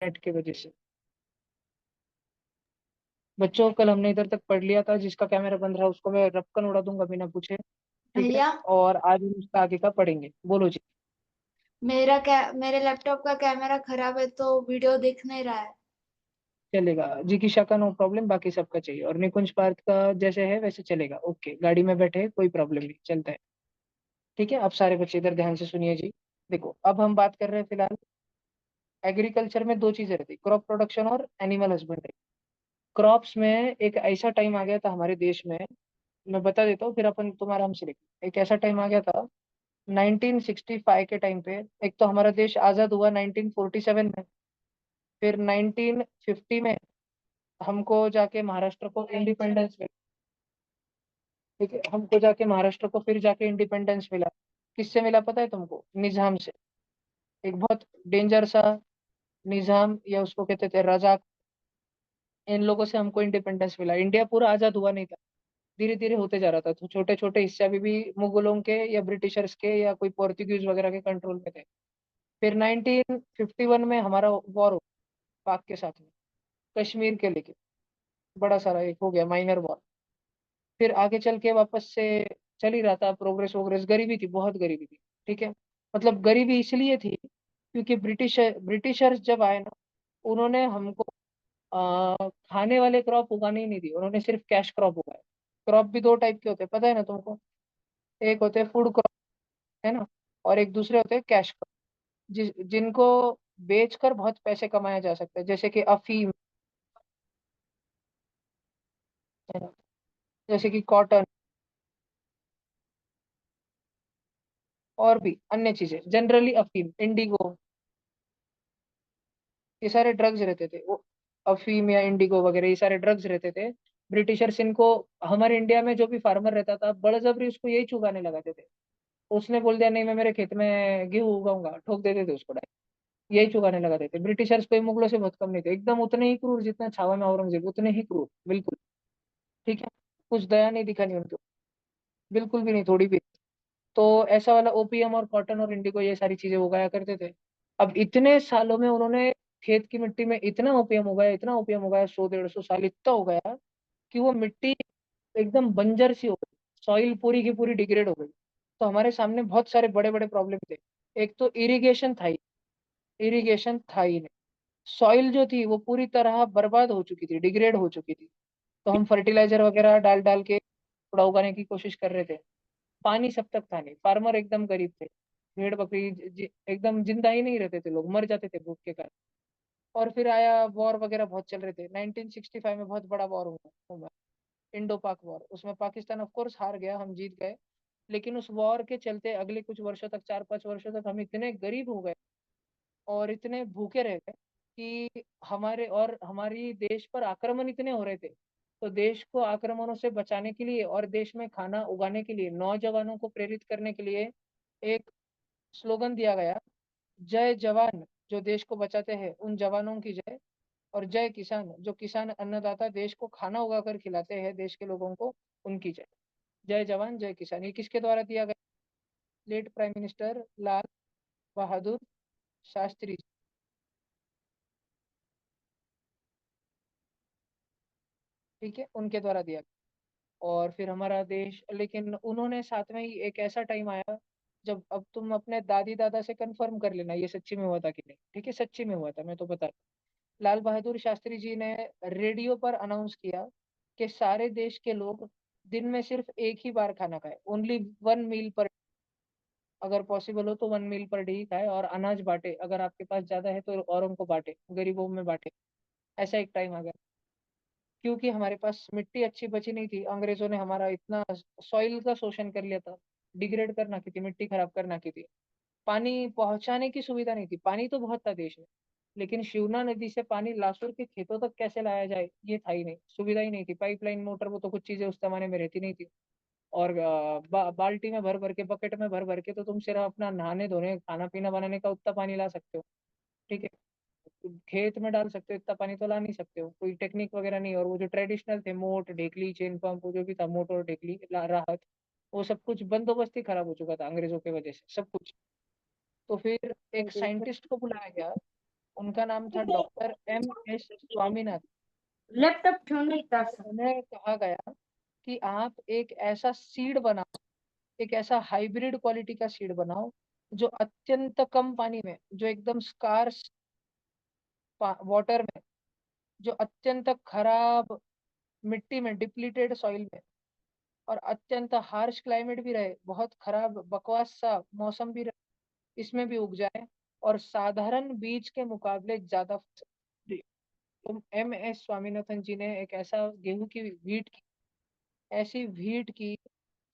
Net की वजह से। बच्चों, कल हमने इधर तक पढ़ लिया था, जिसका कैमरा बंद रहा उसको मैं रपकन उड़ा दूंगा बिना पूछे। ठीक है। भैया, और आज हम उसका आगे का पढ़ेंगे। बोलो जी। मेरे लैपटॉप का कैमरा खराब है तो वीडियो दिख नहीं रहा है। चलेगा जी, की का नो प्रॉब्लम, बाकी सबका चाहिए। और निकुंज पार्क का जैसे है वैसे चलेगा, ओके, गाड़ी में बैठे कोई प्रॉब्लम नहीं, चलता है। ठीक है, अब सारे बच्चे इधर ध्यान से सुनिए जी। देखो, अब हम बात कर रहे हैं फिलहाल, एग्रीकल्चर में दो चीजें रहती, क्रॉप प्रोडक्शन और एनिमल हस्बेंड्री। क्रॉप्स में एक ऐसा टाइम आ गया था हमारे देश में, मैं बता देता हूँ फिर अपन तुम्हारा हमसे लिखो। एक ऐसा टाइम आ गया था 1965 के टाइम पे। एक तो हमारा देश आजाद हुआ 1947 में। फिर 1950 में हमको जाके महाराष्ट्र को इंडिपेंडेंस मिला। ठीक है, हमको जाके महाराष्ट्र को फिर जाके इंडिपेंडेंस मिला। किससे मिला पता है तुमको? निजाम से। एक बहुत डेंजर सा निजाम, या उसको कहते थे रजाक। इन लोगों से हमको इंडिपेंडेंस मिला। इंडिया पूरा आजाद हुआ नहीं था, धीरे धीरे होते जा रहा था। तो छोटे छोटे हिस्से अभी भी मुगलों के या ब्रिटिशर्स के या कोई पोर्तुगीज वगैरह के कंट्रोल में थे। फिर 1951 में हमारा वॉर हो पाक के साथ में, कश्मीर के लेके। बड़ा सारा एक हो गया माइनर वॉर। फिर आगे चल के वापस से चल ही रहा था, प्रोग्रेस वोग्रेस। गरीबी थी, बहुत गरीबी थी। ठीक है, मतलब गरीबी इसलिए थी क्योंकि ब्रिटिशर्स जब आए ना, उन्होंने हमको खाने वाले क्रॉप उगाने ही नहीं दी, उन्होंने सिर्फ कैश क्रॉप उगाए। क्रॉप भी दो टाइप के होते हैं, पता है ना तुमको? एक होते हैं फूड क्रॉप, है ना, और एक दूसरे होते हैं कैश क्रॉप, जिनको बेचकर बहुत पैसे कमाया जा सकता है, जैसे कि अफीम, है ना, जैसे कि कॉटन, और भी अन्य चीजें, जनरली अफीम, इंडिगो, ये सारे ड्रग्स रहते थे वो। अफीम या इंडिगो वगैरह ये सारे ड्रग्स रहते थे। ब्रिटिशर्स इनको, हमारे इंडिया में जो भी फार्मर रहता था बड़जबरी उसको यही चुगाने लगाते थे। उसने बोल दिया नहीं मैं मेरे खेत में गेहूं उगाऊंगा, ठोक देते थे उसको डायरेक्ट। यही चुगाने लगाते थे। ब्रिटिशर्स कोई मुगलों से बहुत कम नहीं थे, एकदम उतने ही क्रूर जितना छावा में औरंगजेब, उतने ही क्रूर बिल्कुल। ठीक है, कुछ दया नहीं दिखानी उनको, बिल्कुल भी नहीं, थोड़ी भी। तो ऐसा वाला ओपीएम और कॉटन और इंडिगो ये सारी चीजें उगाया करते थे। अब इतने सालों में उन्होंने खेत की मिट्टी में इतना ओपीएम उगाया, इतना ओपीएम उगाया, 100 150 साल इतना उगाया कि वो मिट्टी एकदम बंजर सी हो गई। सॉइल पूरी की पूरी डिग्रेड हो गई। तो हमारे सामने बहुत सारे बड़े बड़े प्रॉब्लम थे। एक तो इरिगेशन था ही नहीं। सॉइल जो थी वो पूरी तरह बर्बाद हो चुकी थी, डिग्रेड हो चुकी थी। तो हम फर्टिलाइजर वगैरह डाल डाल के थोड़ा उगाने की कोशिश कर रहे थे। पानी सब तक था नहीं, फार्मर एकदम गरीब थे। भेड़ बकरी एकदम जिंदा ही नहीं रहते थे, लोग मर जाते थे भूख के कारण। और फिर आया वॉर वगैरह, बहुत चल रहे थे। 1965 में बहुत बड़ा वॉर हुआ, इंडो पाक वॉर। उसमें पाकिस्तान ऑफ कोर्स हार गया, हम जीत गए। लेकिन उस वॉर के चलते अगले कुछ वर्षों तक, 4 5 वर्षों तक, हम इतने गरीब हो गए और इतने भूखे रह गए कि हमारे और हमारी देश पर आक्रमण इतने हो रहे थे। तो देश को आक्रमणों से बचाने के लिए और देश में खाना उगाने के लिए, नौजवानों को प्रेरित करने के लिए एक स्लोगन दिया गया, जय जवान जो देश को बचाते हैं उन जवानों की जय, और जय किसान जो किसान अन्नदाता देश को खाना उगाकर खिलाते हैं देश के लोगों को, उनकी जय। जय जवान जय किसान, ये किसके द्वारा दिया गया? Late prime minister Lal Bahadur Shastri ji. ठीक है, उनके द्वारा दिया गया। और फिर हमारा देश, लेकिन उन्होंने साथ में ही एक ऐसा टाइम आया जब, अब तुम अपने दादी दादा से कंफर्म कर लेना ये सच्ची में हुआ था कि नहीं। ठीक है, सच्ची में हुआ था, मैं तो बता। लाल बहादुर शास्त्री जी ने रेडियो पर अनाउंस किया कि सारे देश के लोग दिन में सिर्फ एक ही बार खाना खाए, ओनली 1 मील पर। अगर पॉसिबल हो तो 1 मील पर डे ही खाए, और अनाज बांटे, अगर आपके पास ज्यादा है तो औरों को बांटे, गरीबों में बांटे। ऐसा एक टाइम आ गया, क्योंकि हमारे पास मिट्टी अच्छी बची नहीं थी। अंग्रेजों ने हमारा इतना सॉइल का शोषण कर लिया था, डिग्रेड करना की थी, मिट्टी खराब करना की थी। पानी पहुंचाने की सुविधा नहीं थी। पानी तो बहुत था देश में, लेकिन शिवना नदी से पानी लासुर के खेतों तक कैसे लाया जाए ये था ही नहीं, सुविधा ही नहीं थी। पाइपलाइन, मोटर, वो तो कुछ चीजें उस जमाने में रहती नहीं थी। और बाल्टी में भर भर के, बकेट में भर भर के तो तुम सिर्फ अपना नहाने धोने खाना पीना बनाने का उतना पानी ला सकते हो। ठीक है, खेत में डाल सकते हो, इतना पानी तो ला नहीं सकते हो, कोई टेक्निक वगैरह नहीं। और वो जो ट्रेडिशनल थे, मोट ढेकली चेन पंप, वो जो भी था, मोटर ढेकली राहत, वो सब कुछ बंदोबस्त ही खराब हो चुका था अंग्रेजों की वजह से, सब कुछ। तो फिर एक साइंटिस्ट को बुलाया गया, उनका नाम था डॉक्टर MS स्वामीनाथन। लैपटॉप क्यों नहीं कर सकते? उन्हें कहा गया कि आप एक ऐसा सीड बनाओ, एक ऐसा हाइब्रिड क्वालिटी का सीड बनाओ जो अत्यंत कम पानी में, जो एकदम स्कार्स वाटर में, जो अत्यंत खराब मिट्टी में, डिप्लीटेड सॉइल में, और अत्यंत हार्श क्लाइमेट भी रहे, बहुत खराब बकवास सा मौसम भी रहे, इसमें भी उग जाए और साधारण बीज के मुकाबले ज्यादा फसल दे। तो MS स्वामीनाथन जी ने एक ऐसा गेहूं की वीट की, ऐसी वीट की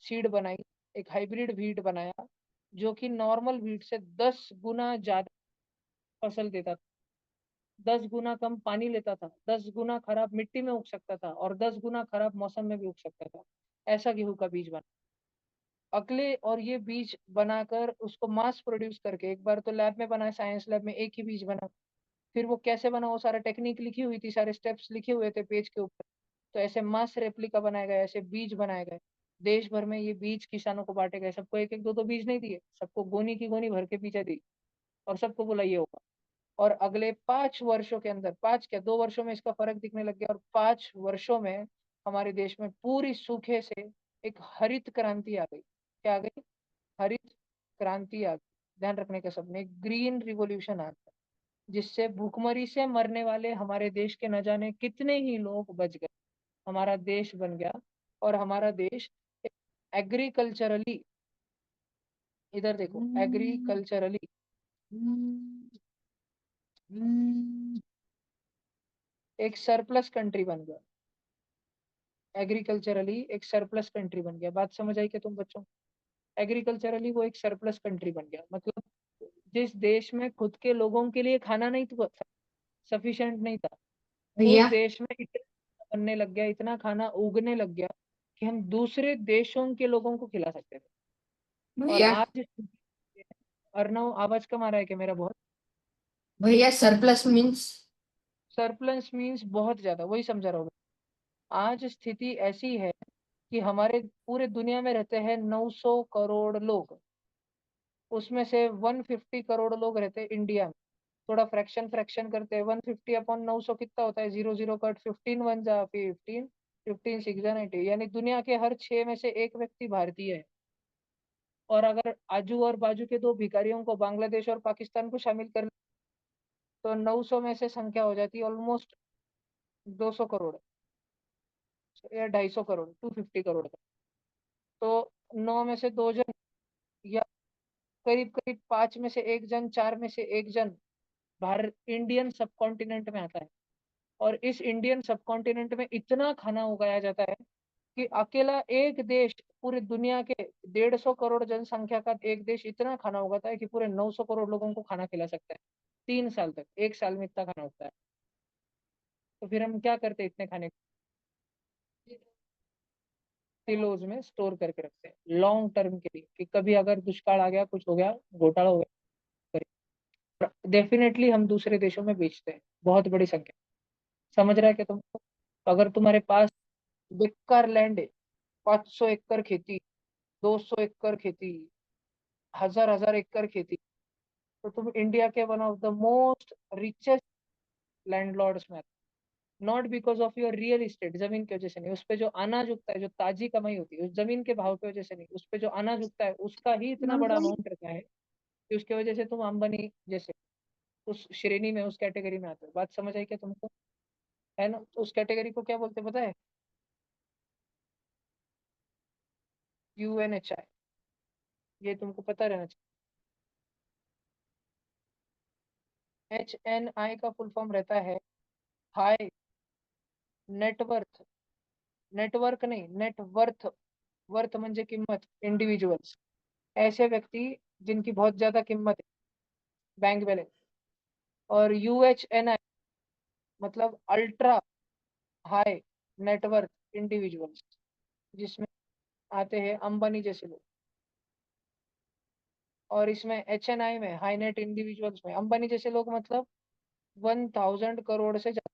सीड बनाई, एक हाइब्रिड वीट बनाया जो कि नॉर्मल वीट से 10 गुना ज्यादा फसल देता था, 10 गुना कम पानी लेता था, 10 गुना खराब मिट्टी में उग सकता था, और 10 गुना खराब मौसम में भी उग सकता था। ऐसा गेहूं का बीज बना अगले, और ये बीज बनाकर उसको मास प्रोड्यूस करके, एक बार तो लैब में बना, साइंस लैब में एक ही बीज बना, फिर वो कैसे बना वो सारा टेक्निक लिखी हुई थी, सारे स्टेप्स लिखे हुए थे पेज के ऊपर। तो ऐसे मास रेप्लिका बनाए गए, ऐसे बीज बनाए गए, देश भर में ये बीज किसानों को बांटे गए, सबको एक एक दो दो बीज नहीं दिए, सबको गोनी की गोनी भर के पीछे दी, और सबको बोला ये होगा। और अगले 5 वर्षों के अंदर, 5 क्या 2 वर्षों में इसका फर्क दिखने लग गया, और 5 वर्षों में हमारे देश में पूरी सूखे से एक हरित क्रांति आ गई। क्या आ गई? हरित क्रांति आ गई। ध्यान रखने का सबने, ग्रीन रिवॉल्यूशन आ गया, जिससे भूखमरी से मरने वाले हमारे देश के न जाने कितने ही लोग बच गए, हमारा देश बन गया। और हमारा देश एग्रीकल्चरली, इधर देखो, एग्रीकल्चरली एक सरप्लस कंट्री बन गया, एग्रीकल्चरली एक सरप्लस कंट्री बन गया। बात समझ आई क्या तुम बच्चों? एग्रीकल्चरली वो एक सरप्लस कंट्री बन गया, मतलब जिस देश में खुद के लोगों के लिए खाना नहीं था, सफिशिएंट नहीं था, उस भैया देश में इतना खाना बनने लग गया, इतना खाना उगने लग गया कि हम दूसरे देशों के लोगों को खिला सकते थे। और भैया आज अर्नव, आवाज कम आ रहा है क्या मेरा? बहुत भैया सरप्लस मीन्स? सरप्लस मीन्स बहुत ज्यादा, वही समझा रहा हूँ। आज स्थिति ऐसी है कि हमारे पूरे दुनिया में रहते हैं 900 करोड़ लोग, उसमें से 150 करोड़ लोग रहते हैं इंडिया में। थोड़ा फ्रैक्शन फ्रैक्शन करते हैं, 150 अपॉन 900 कितना होता है? जीरो जीरो कट 15 वन जा 15, 15 सिक्स जा 90, यानी दुनिया के हर 6 में से एक व्यक्ति भारतीय है। और अगर आजू और बाजू के दो भिखारियों को, बांग्लादेश और पाकिस्तान को शामिल कर, तो 900 में से संख्या हो जाती है ऑलमोस्ट 200 करोड़, या 250 करोड़, 250 करोड़ का। तो 9 में से 2 जन, या करीब करीब 5 में से 1 जन, 4 में से 1 जन भारत, इंडियन सब कॉन्टिनेंट में आता है। और इस इंडियन सब कॉन्टिनेंट में इतना खाना उगाया जाता है कि अकेला एक देश, पूरी दुनिया के 150 करोड़ जनसंख्या का एक देश इतना खाना उगाता है कि पूरे 900 करोड़ लोगों को खाना खिला सकता है 3 साल तक। 1 साल में इतना खाना उगता है। तो फिर हम क्या करते हैं इतने खाने को? सिलोज में स्टोर करके रखते हैं लॉन्ग टर्म के लिए, कि कभी अगर दुष्काल आ गया, कुछ हो गया, घोटाला हो गया, डेफिनेटली हम दूसरे देशों में बेचते हैं बहुत बड़ी संख्या। समझ रहा है क्या तुमको? तो अगर तुम्हारे पास बेकार लैंड है, 500 एकड़ खेती, 200 एकड़ खेती, हजार हजार एकड़ खेती, तो तुम इंडिया के one of the most richest landlords में, not because of your real estate, जमीन की वजह से नहीं, उस पे जो अनाज उगता है, जो ताजी कमाई होती है, उस जमीन के भाव की वजह से नहीं, उस पे जो अनाज उगता है उसका ही इतना बड़ा अमाउंट रहता है कि उसकी वजह से तुम अंबानी जैसे उस श्रेणी में, उस कैटेगरी में आते हो। बात समझ आई क्या तुमको? है ना? तो उस कैटेगरी को क्या बोलते हैं पता है? UNHI, ये तुमको पता रहना चाहिए। HNI का फुल फॉर्म रहता है हाई नेटवर्थ, नेटवर्क नहीं, नेटवर्थ, वर्थ म्हणजे किंमत, इंडिविजुअल्स, ऐसे व्यक्ति जिनकी बहुत ज्यादा कीमत है, बैंक बैलेंस। और UHNI मतलब अल्ट्रा हाई नेटवर्थ इंडिविजुअल्स, जिसमें आते हैं अंबानी जैसे लोग। और इसमें HNI में, हाई नेट इंडिविजुअल्स में, अंबानी जैसे लोग मतलब 1000 करोड़ से ज्यादा।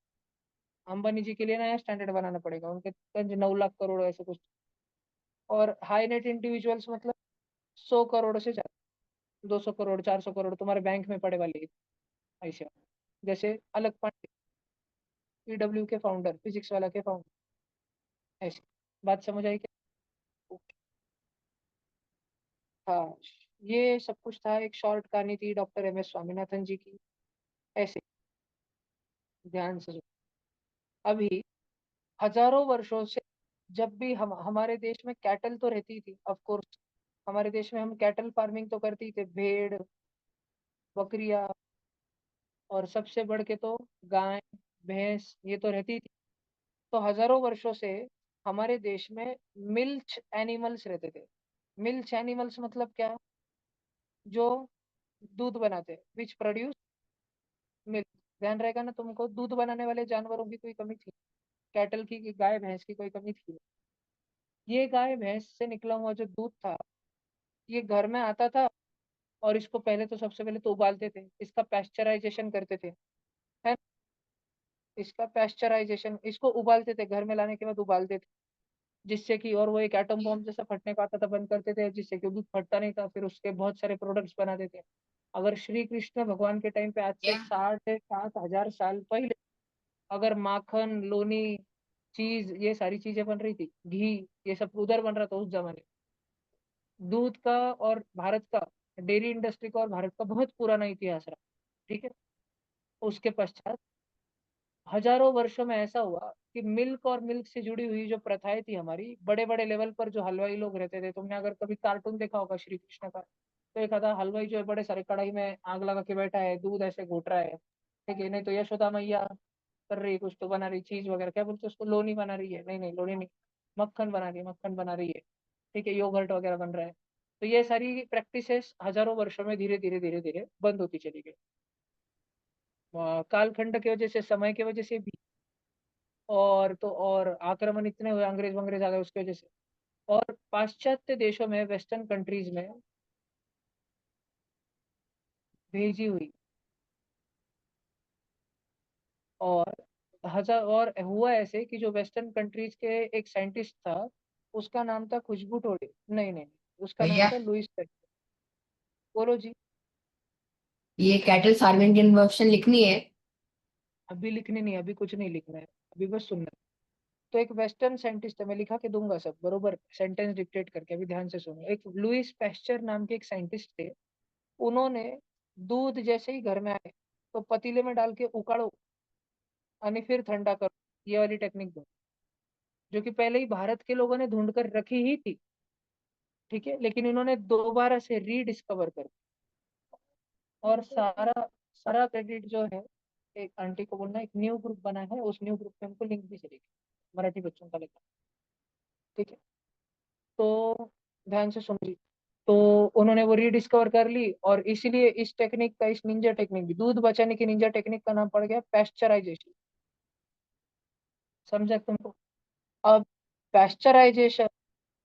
अंबानी जी के लिए नया स्टैंडर्ड बनाना पड़ेगा, उनके तंज 9 लाख करोड़ ऐसे कुछ। और हाई नेट इंडिविजुअल्स मतलब 100 करोड़ से ज्यादा, 200 करोड़, 400 करोड़ तुम्हारे बैंक में पड़े वाले, ऐसे। जैसे अलग पांडे, पीडब्ल्यू के फाउंडर, फिजिक्स वाला के फाउंडर, ऐसे। बात समझ आई क्या? ओके। हाँ, ये सब कुछ था, एक शॉर्ट कहानी थी डॉक्टर एम एस स्वामीनाथन जी की, ऐसे। ध्यान से सुनो। अभी हजारों वर्षों से जब भी हम, हमारे देश में कैटल तो रहती थी ऑफ कोर्स, हमारे देश में हम कैटल फार्मिंग तो करती थे, भेड़, बकरियां, और सबसे बढ़ के तो गाय, भैंस, ये तो रहती थी। तो हजारों वर्षों से हमारे देश में मिल्च एनिमल्स रहते थे। मिल्च एनिमल्स मतलब क्या? जो दूध बनाते, विच प्रोड्यूस मिल्क। ध्यान रहेगा ना तुमको, दूध बनाने वाले जानवरों की कोई कमी थी? कैटल की, गाय भैंस की कोई कमी थी? ये गाय भैंस से निकला हुआ जो दूध था, ये घर में आता था, और इसको पहले तो, सबसे पहले तो उबालते थे, इसका पैस्चराइजेशन करते थे, है। इसका पैस्चराइजेशन, इसको उबालते थे, घर में लाने के बाद उबालते थे, जिससे कि, और वो एक एटम बॉम्ब जैसा फटने को आता था, बंद करते थे, जिससे कि दूध फटता नहीं था, फिर उसके बहुत सारे प्रोडक्ट्स बनाते थे। अगर श्री कृष्ण भगवान के टाइम पे, आज से 6,000 से 7,000 साल पहले, अगर माखन, लोनी, चीज, ये सारी चीजें बन रही थी, घी, ये सब उधर बन रहा था उस जमाने में। दूध का और भारत का, डेयरी इंडस्ट्री का और भारत का बहुत पुराना इतिहास रहा, ठीक है। उसके पश्चात हजारों वर्षों में ऐसा हुआ कि मिल्क और मिल्क से जुड़ी हुई जो प्रथाएं थी हमारी, बड़े बड़े लेवल पर जो हलवाई लोग रहते थे, तुमने अगर कभी कार्टून देखा होगा श्री कृष्ण का, तो एक आधा हलवाई जो है, बड़े सारे कढ़ाई में आग लगा के बैठा है, दूध ऐसे घोट रहा है, ठीक है। नहीं तो यशोदा मैया कर रही है कुछ, तो बना रही चीज वगैरह, क्या बोलते हैं उसको, लोनी बना रही है, नहीं नहीं लोनी नहीं, मक्खन बना रही है, मक्खन बना रही है, ठीक है, योगर्ट वगैरह बन रहा है। तो ये सारी प्रैक्टिसेस हजारों वर्षों में धीरे धीरे धीरे धीरे बंद होती चली गई। कालखंड की वजह से, समय की वजह से भी, और तो और आक्रमण इतने हुए, अंग्रेज वंग्रेज आ गए उसकी वजह से, और पाश्चात्य देशों में, वेस्टर्न कंट्रीज में भेजी हुई। और हजार, और हुआ ऐसे कि जो वेस्टर्न कंट्रीज के एक साइंटिस्ट था, उसका नाम था खुशबू टोडे, नहीं नहीं, उसका नाम भैया, था लुइस पैस्चर। बोलो जी। ये कैटल फार्मिंग की इन्फॉर्मेशन लिखनी है। अभी लिखनी नहीं, अभी कुछ नहीं लिखना है, अभी बस सुनना है। तो एक वेस्टर्न साइंटिस्ट है, मैं लिखा के दूंगा सब बरोबर, सेंटेंस डिक्टेट करके, अभी ध्यान से सुनो। एक लुइस पैस्चर नाम के एक साइंटिस्ट थे, उन्होंने दूध जैसे ही घर में आए, तो पतीले में डाल के उकाड़ो, और फिर ठंडा करो, ये वाली टेक्निक दो, जो कि पहले ही भारत के लोगों ने ढूंढ कर रखी ही थी, ठीक है, लेकिन इन्होंने दोबारा से रीडिस्कवर कर, और सारा सारा क्रेडिट जो है, एक आंटी को बोलना, एक न्यू ग्रुप बना है, उस न्यू ग्रुप पे हमको लिंक भी चलेगी, मराठी बच्चों का लेकर, ठीक है। तो ध्यान से सुनिए। तो उन्होंने वो रीडिस्कवर कर ली, और इसीलिए इस टेक्निक का, इस निंजा टेक्निक, दूध बचाने की निंजा टेक्निक का नाम पड़ गया पैस्चराइजेशन। समझा तुमको? अब पैस्चराइजेशन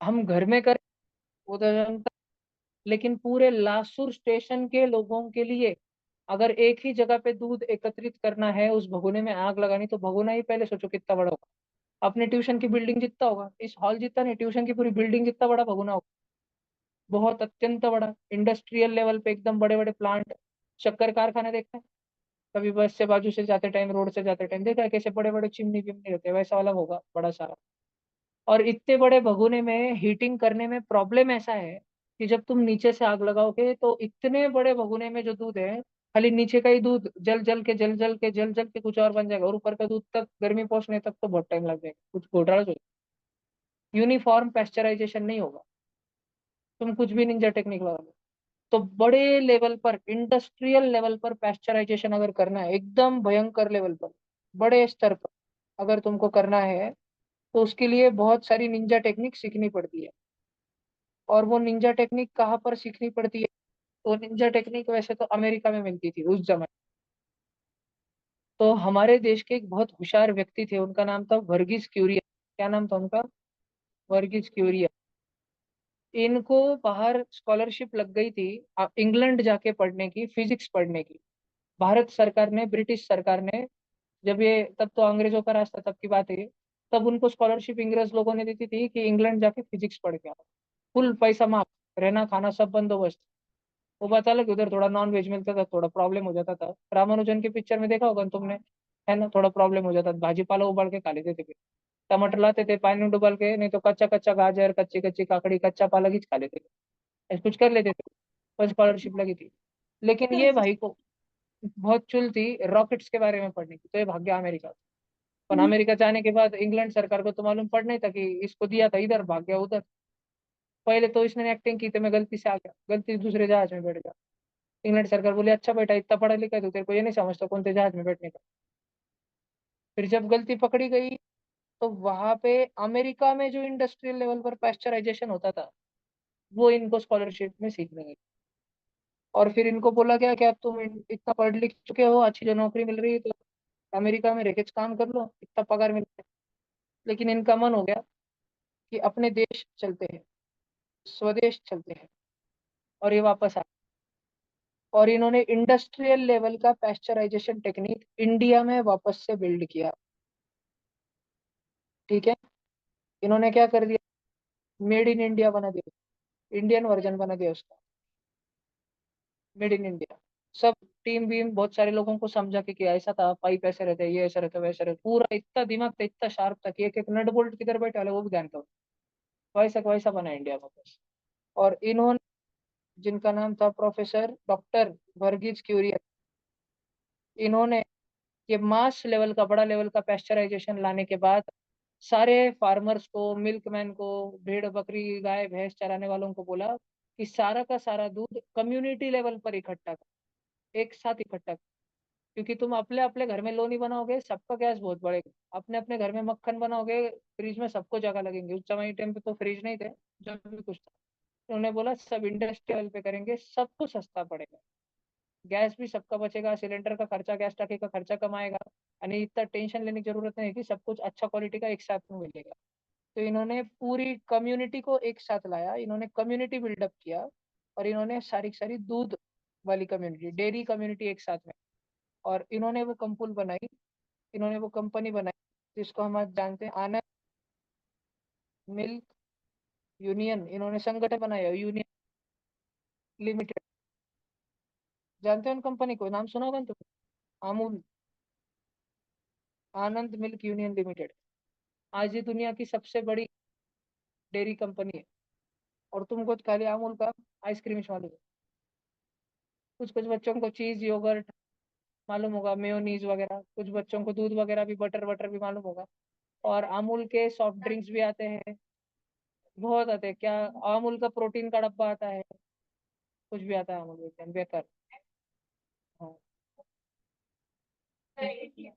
हम घर में करें, उदाहरण, लेकिन पूरे लासुर स्टेशन के लोगों के लिए, अगर एक ही जगह पे दूध एकत्रित करना है, उस भगोने में आग लगानी, तो भगोना ही पहले सोचो कितना बड़ा होगा। अपने ट्यूशन की बिल्डिंग जितना होगा, इस हॉल जितना नहीं, ट्यूशन की पूरी बिल्डिंग जितना बड़ा भगोना होगा, बहुत अत्यंत बड़ा, इंडस्ट्रियल लेवल पे एकदम बड़े बड़े प्लांट। शक्कर कारखाने देखते हैं कभी, बस से बाजू से जाते टाइम, रोड से जाते टाइम देखा है कैसे बड़े बड़े चिमनी विमनी रहते हैं, वैसा वाला होगा बड़ा सारा। और इतने बड़े भगोने में हीटिंग करने में प्रॉब्लम ऐसा है कि जब तुम नीचे से आग लगाओगे, तो इतने बड़े भगोने में जो दूध है, खाली नीचे का ही दूध जल जल के, जल जल के, जल जल के कुछ और बन जाएगा, और ऊपर का दूध तक गर्मी पहुंचने तक तो बहुत टाइम लग जाएगा, कुछ घोटाला हो, यूनिफॉर्म पैस्चराइजेशन नहीं होगा, तुम कुछ भी निंजा टेक्निक लगा लो। तो बड़े लेवल पर, इंडस्ट्रियल लेवल पर पैस्चराइजेशन अगर करना है, एकदम भयंकर लेवल पर, बड़े स्तर पर अगर तुमको करना है, तो उसके लिए बहुत सारी निंजा टेक्निक सीखनी पड़ती है। और वो निंजा टेक्निक कहाँ पर सीखनी पड़ती है? तो निंजा टेक्निक वैसे तो अमेरिका में मिलती थी उस जमाने। तो हमारे देश के एक बहुत होशियार व्यक्ति थे, उनका नाम था वर्गीज क्यूरियस। क्या नाम था उनका? वर्गीज क्यूरियस। इनको बाहर स्कॉलरशिप लग गई थी, इंग्लैंड जाके पढ़ने की, फिजिक्स पढ़ने की। भारत सरकार ने, ब्रिटिश सरकार ने, जब ये, तब तो अंग्रेजों का राज था, तब की बात है ये, तब उनको स्कॉलरशिप इंग्रज लोगों ने दी थी कि इंग्लैंड जाके फिजिक्स पढ़ के आओ, फुल पैसा माफ, रहना खाना सब बंदोबस्त, वो बात अलग है, उधर थोड़ा नॉन वेज मिलता था, थोड़ा प्रॉब्लम हो जाता था। रामानुजन के पिक्चर में देखा होगा तुमने, है ना, थोड़ा प्रॉब्लम हो जाता था, भाजी पाला उबाल के खा लेते थे फिर। टमाटर लाते थे पानी में डुबाल के, नहीं तो कच्चा कच्चा गाजर, कच्ची कच्ची काकड़ी, कच्चा पालक ही खा लेते थे, ऐसे कुछ कर लेते थे। फर्स्ट स्कॉलरशिप लगी थी। लेकिन ये भाई को बहुत चुल थी रॉकेट्स के बारे में पढ़ने की, तो ये भाग गया अमेरिका। पर अमेरिका जाने के बाद इंग्लैंड सरकार को तो मालूम पड़ नहीं था कि इसको दिया था, इधर भाग गया उधर। पहले तो इसने एक्टिंग की, तो मैं गलती से आ गया, गलती से दूसरे जहाज में बैठ गया। इंग्लैंड सरकार बोली अच्छा बेटा इतना पढ़ा लिखा है तो तेरे को ये नहीं समझता कौन से जहाज में बैठने का। फिर जब गलती पकड़ी गई, तो वहां पे अमेरिका में जो इंडस्ट्रियल लेवल पर पाश्चराइजेशन होता था, वो इनको स्कॉलरशिप में सीखने गई। और फिर इनको बोला गया कि अब तुम इतना पढ़ लिख चुके हो, अच्छी जो नौकरी मिल रही है, तो अमेरिका में रह के काम कर लो, इतना पगार मिल रहा है। लेकिन इनका मन हो गया कि अपने देश चलते हैं, स्वदेश चलते हैं। और ये वापस आए, और इन्होंने इंडस्ट्रियल लेवल का पैस्चराइजेशन टेक्निक इंडिया में वापस से बिल्ड किया। ठीक है। इन्होंने क्या कर दिया, मेड इन इंडिया बना दिया, इंडियन वर्जन बना दिया उसका, मेड इन इंडिया। सब टीम बीम बहुत सारे लोगों को समझा के किया, ऐसा था, पाइप ऐसे रहते हैं, ये ऐसा रहता है, वैसा रहता है। पूरा इतना दिमाग था, इतना शार्प था कि एक एक नट बोल्ट किधर बैठे वाले वो भी जानता हो। वैसा का वैसा बना इंडिया में बस। और इन्होंने, जिनका नाम था प्रोफेसर डॉक्टर वर्गीज क्यूरियन, इन्होंने ये मास लेवल का, बड़ा लेवल का पैस्चराइजेशन लाने के बाद सारे फार्मर्स को, मिल्कमैन को, भेड़ बकरी गाय भैंस चराने वालों को बोला कि सारा का सारा दूध कम्युनिटी लेवल पर इकट्ठा कर, एक साथ इकट्ठा कर। क्योंकि तुम अपने अपने घर में लोनी बनाओगे, सबका गैस बहुत बढ़ेगा। अपने अपने घर में मक्खन बनाओगे, फ्रिज में सबको जगह लगेंगे। उस समय टाइम पे तो फ्रिज नहीं थे, जब भी कुछ था। उन्होंने बोला सब इंडस्ट्री लेवल पे करेंगे, सबको सस्ता पड़ेगा, गैस भी सबका बचेगा, सिलेंडर का खर्चा, गैस टाकी का खर्चा कमाएगा। यानी इतना टेंशन लेने की जरूरत नहीं है कि सब कुछ अच्छा क्वालिटी का एक साथ में मिलेगा। तो इन्होंने पूरी कम्युनिटी को एक साथ लाया, इन्होंने कम्युनिटी बिल्डअप किया। और इन्होंने सारी की सारी दूध वाली कम्युनिटी, डेयरी कम्युनिटी एक साथ में, और इन्होंने वो कंपुल बनाई, इन्होंने वो कंपनी बनाई जिसको हम आज जानते हैं आनंद मिल्क यूनियन। इन्होंने संगठन बनाया यूनियन लिमिटेड। जानते हैं उन कंपनी को, नाम सुना होगा ना तुमने? अमूल, आनंद मिल्क यूनियन लिमिटेड, आज ये दुनिया की सबसे बड़ी डेयरी कंपनी है। और तुमको तो खाली अमूल का आइसक्रीम मालूम है, कुछ कुछ बच्चों को चीज योगर्ट मालूम होगा, मेयोनीज वगैरह, कुछ बच्चों को दूध वगैरह भी, बटर वटर भी मालूम होगा। और अमूल के सॉफ्ट ड्रिंक्स भी आते हैं, बहुत आते हैं। क्या, अमूल का प्रोटीन का डब्बा आता है, कुछ भी आता है अमूल के बेकर। हाँ, ठीक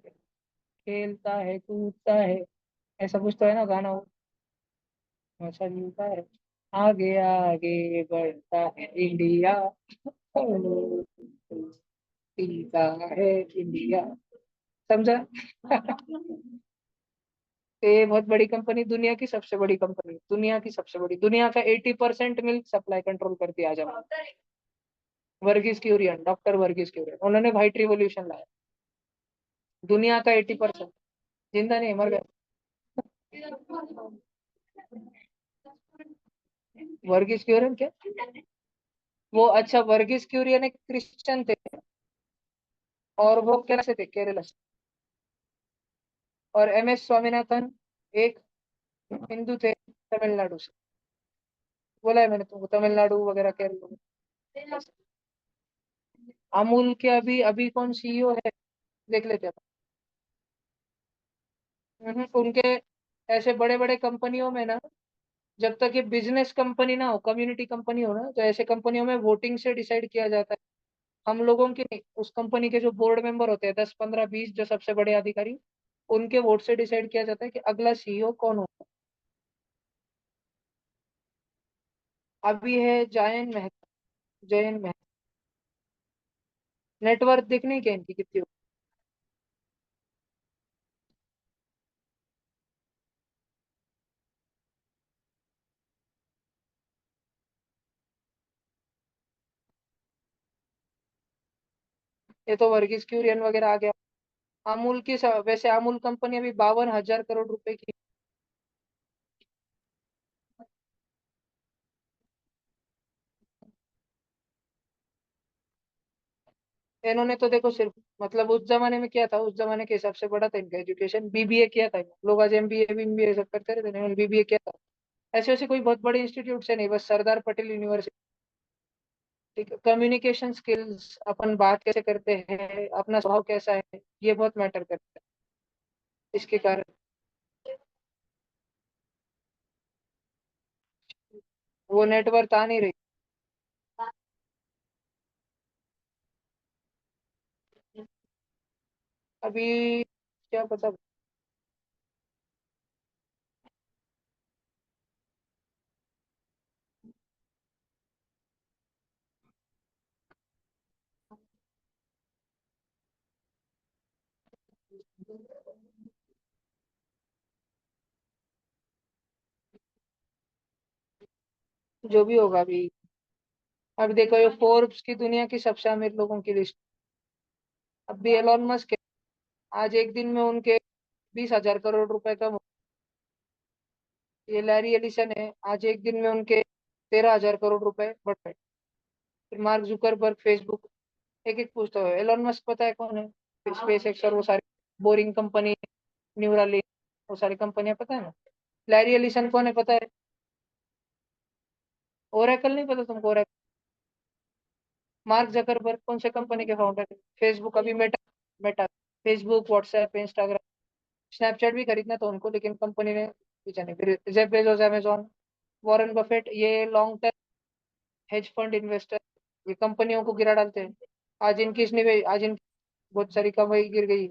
है। खेलता है कूदता है, ऐसा कुछ तो है ना गाना वो। चलता है, आगे आगे बढ़ता है इंडिया, जीता है इंडिया। समझा? ये बहुत बड़ी कंपनी, दुनिया की सबसे बड़ी कंपनी, दुनिया की सबसे बड़ी, दुनिया का 80% मिल्क सप्लाई कंट्रोल करती है आज हम। वर्गीज क्यूरियन, डॉक्टर वर्गीज क्यूरियन, उन्होंने व्हाइट रिवॉल्यूशन लाया। दुनिया का 80%, जिंदा नहीं, मर गए। वर्गीज क्यूरियन क्या, वो अच्छा, वर्गीज क्यूरियन एक क्रिश्चियन थे, और वो केरला से थे, केरला से। और एम एस स्वामीनाथन एक हिंदू थे, तमिलनाडु से। बोला है मैंने तुमको, तमिलनाडु वगैरह केरला में। अमूल के अभी अभी कौन सीईओ है, देख लेते हैं। उनके ऐसे बड़े बड़े कंपनियों में ना, जब तक ये बिजनेस कंपनी ना हो, कम्युनिटी कंपनी हो ना, तो ऐसे कंपनियों में वोटिंग से डिसाइड किया जाता है। हम लोगों की नहीं, उस कंपनी के जो बोर्ड मेंबर होते हैं, 10 15 20 जो सबसे बड़े अधिकारी, उनके वोट से डिसाइड किया जाता है कि अगला सीईओ कौन होगा। अभी है जयन मेहता, जयन मेहता। नेटवर्थ देखने क्या इनकी कितनी होगी? ये तो वर्गीज क्यूरियन वगैरह आ गया। अमूल की वैसे अमूल कंपनी अभी 52,000 करोड़ रुपए की। इन्होंने तो देखो सिर्फ मतलब उस जमाने में क्या था, उस जमाने के हिसाब से बड़ा था इनका एजुकेशन, बीबीए किया था। लोग आज एमबीए बीबीए सब करते रहते हैं, इन्होंने बीबीए किया था। ऐसे वैसे कोई बहुत बड़े इंस्टीट्यूट से नहीं, बस सरदार पटेल यूनिवर्सिटी। ठीक है, कम्युनिकेशन स्किल्स, अपन बात कैसे करते हैं, अपना स्वभाव कैसा है, ये बहुत मैटर करता है। इसके कारण वो नेटवर्क आ नहीं रही। अभी क्या पता। जो भी होगा अभी। अब देखो ये फोर्ब्स की दुनिया की सबसे अमीर लोगों की लिस्ट। अब भी एलोन मस्क है, आज एक दिन में उनके 20,000 करोड़ रुपए का। ये लैरी एलिसन है, आज एक दिन में उनके 13,000 करोड़ रुपए बढ़ गए। फिर मार्क जुकरबर्ग फेसबुक। एक एक पूछता हो, एलोन मस्क पता है कौन है? फिर स्पेस एक्स और वो सारी बोरिंग कंपनी, न्यूरालिंक, वो सारी कंपनियां पता है ना? लैरी एलिसन कौन है पता है? ओरेकल नहीं पता तुमको? ओरेकल। मार्क जकरबर्ग कौन से कंपनी के फाउंडर है? फेसबुक अभी Meta. Meta. Facebook, WhatsApp, Instagram, Snapchat भी खरीदना था उनको, लेकिन कंपनी ने पीछा नहीं। फिर Jeff Bezos Amazon, Warren Buffett, ये long term hedge fund investor, ये कंपनियों को गिरा डालते हैं। आज इनकी बहुत सारी कमाई गिर गई।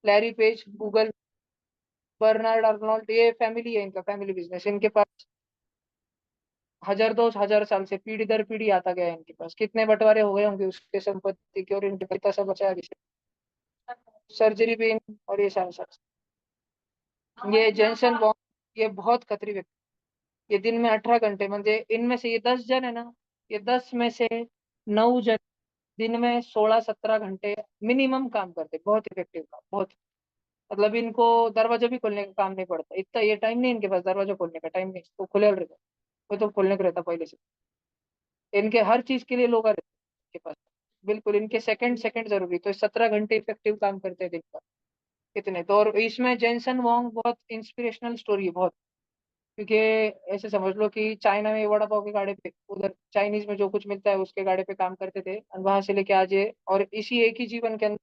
Larry Page Google, Bernard Arnold, ये फैमिली है, इनका फैमिली बिजनेस। इनके पास हजार 2 हजार साल से पीढ़ी दर पीढ़ी आता गया है। इनके पास कितने बंटवारे हो गए होंगे उसके संपत्ति के, और इनके पिता सब बचा है। सर्जरी भी और ये सारा सारा। ये जेंसन वॉन्ग, ये बहुत खतरी व्यक्ति। ये दिन में 18 घंटे, म्हणजे इनमें से ये 10 जन है ना, ये 10 में से 9 जन दिन में 16-17 घंटे मिनिमम काम करते, बहुत इफेक्टिव काम, बहुत। मतलब इनको दरवाजा भी खोलने का काम नहीं पड़ता, इतना ये टाइम नहीं इनके पास, दरवाजा खोलने का टाइम नहीं, तो खुले रहता। वो तो खोलने का रहता पहले से। इनके हर चीज के लिए लोग रहते हैं इनके पास। बिल्कुल, इनके सेकंड सेकंड जरूरी, तो 17 घंटे इफेक्टिव काम करते हैं दिन का। कितने तो, और इसमें जेंसन वॉन्ग बहुत इंस्पिरेशनल स्टोरी है बहुत। क्योंकि ऐसे समझ लो कि चाइना में वड़ा पाव के गाड़े पे, उधर चाइनीज में जो कुछ मिलता है उसके गाड़े पे काम करते थे, और वहां से लेके आज ये, और इसी एक ही जीवन के अंदर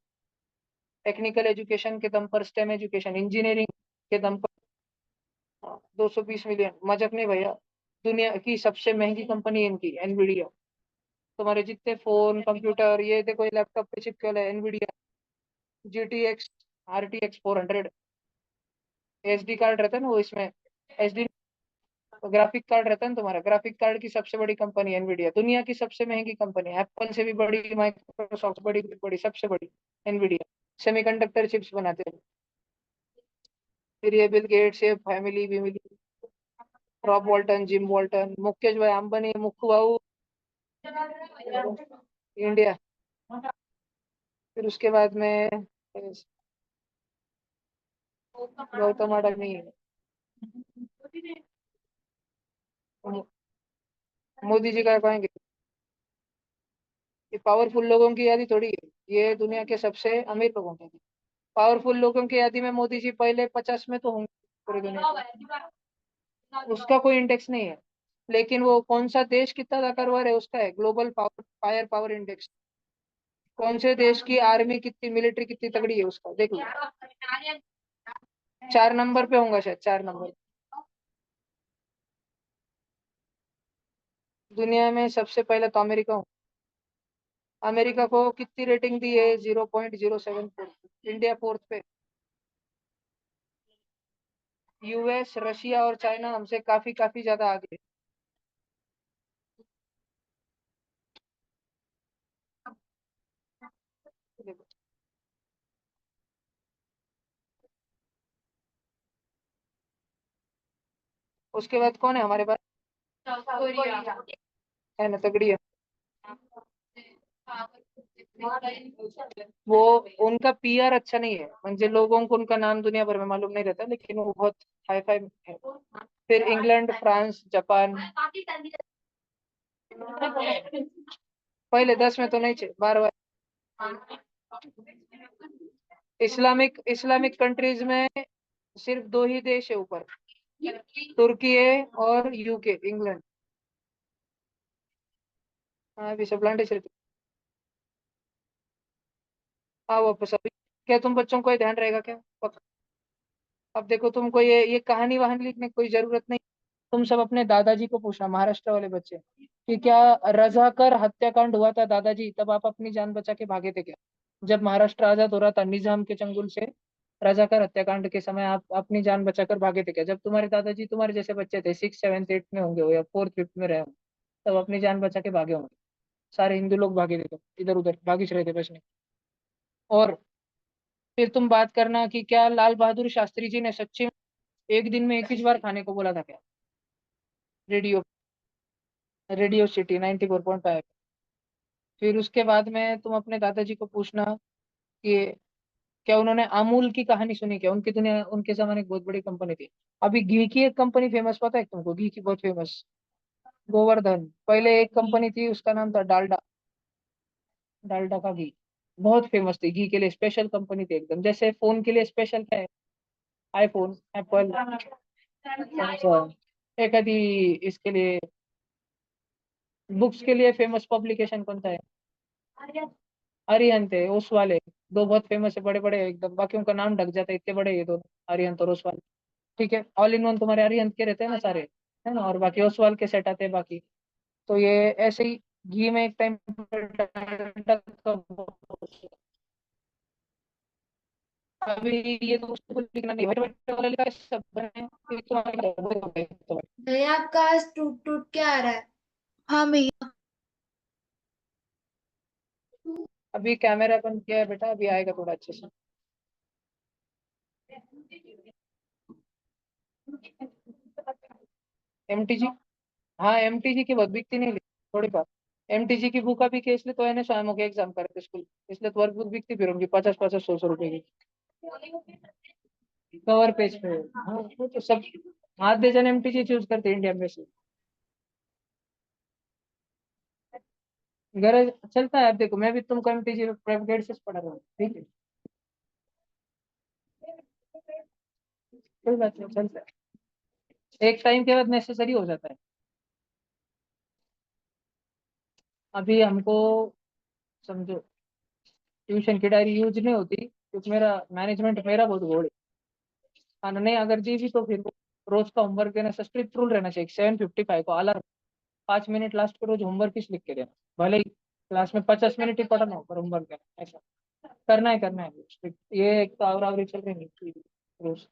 टेक्निकल एजुकेशन के दम पर, स्टेम एजुकेशन, इंजीनियरिंग के दम पर 220 मिलियन, मजाक नहीं भैया। दुनिया की सबसे महंगी कंपनी है इनकी, एनवीडिया। तुम्हारे जितने फोन कंप्यूटर, ये देखो ये लैपटॉप पे चिपके वाला Nvidia GTX RTX 400। S D card रहता है ना वो इसमें, एसडी ग्राफिक कार्ड रहता है ना तुम्हारा, ग्राफिक कार्ड की सबसे बड़ी कंपनी एनवीडिया, दुनिया की सबसे महंगी कंपनी, एप्पल से भी बड़ी, माइक्रोसॉफ्ट बड़ी बड़ी सबसे बड़ी एनवीडिया। सेमीकंडक्टर चिप्स बनाते हैं। फिर ये बिल गेट्स, ये family family, Rob Walton, Jim Walton, Mukesh bhai Ambani, Mukku बाबू, इंडिया। फिर उसके बाद में गौतम अडानी। मोदी जी का कहेंगे, ये पावरफुल लोगों की यादी थोड़ी है, ये दुनिया के सबसे अमीर लोगों की। पावरफुल लोगों की यादी में मोदी जी पहले 50 में तो होंगे पूरी दुनिया में। उसका कोई इंडेक्स नहीं है। लेकिन वो कौन सा देश कितना ताकतवर है उसका है, global power, fire power index. कौन से देश की आर्मी कितनी, मिलिट्री कितनी तगड़ी है उसका देख लो। 4 नंबर पे होगा शायद, 4 नंबर। दुनिया में सबसे पहले तो अमेरिका हो। अमेरिका को कितनी रेटिंग दी है? 0.074। इंडिया फोर्थ पे। यूएस, रशिया और चाइना हमसे काफी काफी ज्यादा आगे है। देखो, उसके बाद कौन है हमारे पास? है ना, तगड़ी है। वो उनका पीआर अच्छा नहीं है, म्हणजे लोगों को उनका नाम दुनिया भर में मालूम नहीं रहता, लेकिन वो बहुत हाई फाई है। फिर इंग्लैंड, फ्रांस, जापान, पहले 10 में तो नहीं थे, बार बार। इस्लामिक इस्लामिक कंट्रीज में सिर्फ दो ही देश है ऊपर, तुर्की है और यूके, इंग्लैंड। हाँ अभी सब प्लांटेशन। हाँ वापस अभी। क्या तुम बच्चों को ही ध्यान रहेगा क्या? अब देखो तुमको ये कहानी वहानी लिखने की कोई जरूरत नहीं। तुम सब अपने दादाजी को पूछना, महाराष्ट्र वाले बच्चे, कि क्या रजाकर हत्याकांड हुआ था दादाजी, तब आप अपनी जान बचा के भागे थे क्या? जब महाराष्ट्र आजाद हो रहा था निजाम के चंगुल से, रजाकर हत्याकांड के समय आप अपनी जान बचाकर भागे थे क्या? जब तुम्हारे दादाजी तुम्हारे जैसे बच्चे थे, 6 7 8 में होंगे हो या 4th 5th में रहे होंगे, तब अपनी जान बचा के भागे होंगे। सारे हिंदू लोग भागे थे, तो इधर उधर भागिश रहे थे बचने। और फिर तुम बात करना कि क्या लाल बहादुर शास्त्री जी ने सच्ची में एक दिन में एक ही बार खाने को बोला था क्या? Radio radio city 94.5। फिर उसके बाद में तुम अपने दादाजी को पूछना कि क्या उन्होंने अमूल की कहानी सुनी क्या? उनकी दुनिया उनके जमाने की बहुत बड़ी कंपनी थी। अभी घी की एक कंपनी फेमस, पता है तुमको? घी की बहुत फेमस, गोवर्धन। पहले एक कंपनी थी उसका नाम था डालडा, डालडा का घी। बहुत फेमस थी घी के लिए, स्पेशल कंपनी थी एकदम। जैसे फोन के लिए स्पेशल क्या है? IPhone, Apple, Samsung. एक आधी इसके लिए, बुक्स के लिए फेमस पब्लिकेशन कौन सा है? अरिहंत है, उस वाले। दो बहुत फेमस है, बड़े बड़े एकदम, बाकी उनका नाम ढक जाता है, इतने बड़े ये दोनों, अरिहंत और ओसवाल। ठीक है, ऑल इन वन तुम्हारे अरिहंत के रहते हैं ना सारे, है ना, और बाकी ओसवाल के सेट आते हैं बाकी। तो ये ऐसे ही घी में एक टाइम अभी ये तो उसको लिखना नहीं, व्हाइट वाला लिखा है सब बने, ये तुम्हारे भैया आपका आवाज टूट टूट के आ रहा है। हाँ भैया। अभी कैमरा बंद किया है बेटा, अभी आएगा थोड़ा अच्छे से। एमटीजी, हाँ एमटीजी की बहुत बिकती नहीं थोड़ी बात। एमटीजी की बुक अभी के इसलिए तो है ना, स्वयं के एग्जाम कर रहे स्कूल, इसलिए तो वर्क बुक बिकती फिर होंगी 50 50 100 100 रुपए की, कवर पेज पे। हाँ वो तो सब आधे जन एमटीजी चूज करते हैं इंडिया में से। गरज चलता है, अब देखो मैं भी तुमको एमटीजी प्राइवेट से पढ़ा रहा हूँ, ठीक है, कोई बात नहीं, चलता है, एक टाइम के बाद नेसेसरी हो जाता है। अभी हमको, समझो, ट्यूशन की डायरी यूज नहीं होती क्योंकि मेरा मैनेजमेंट मेरा बहुत घोड़ है। हाँ नहीं, अगर जी भी तो फिर वो रोज का होमवर्क देना, स्ट्रिक्ट रूल रहना चाहिए, 7:55 को अलार्म, 5 मिनट लास्ट को रोज होमवर्क किस लिख के देना, भले ही क्लास में 50 मिनट ही पढ़ना हो पर होमवर्क देना, ऐसा करना है strict। ये एक तो आवरावरी चल रही है रोज।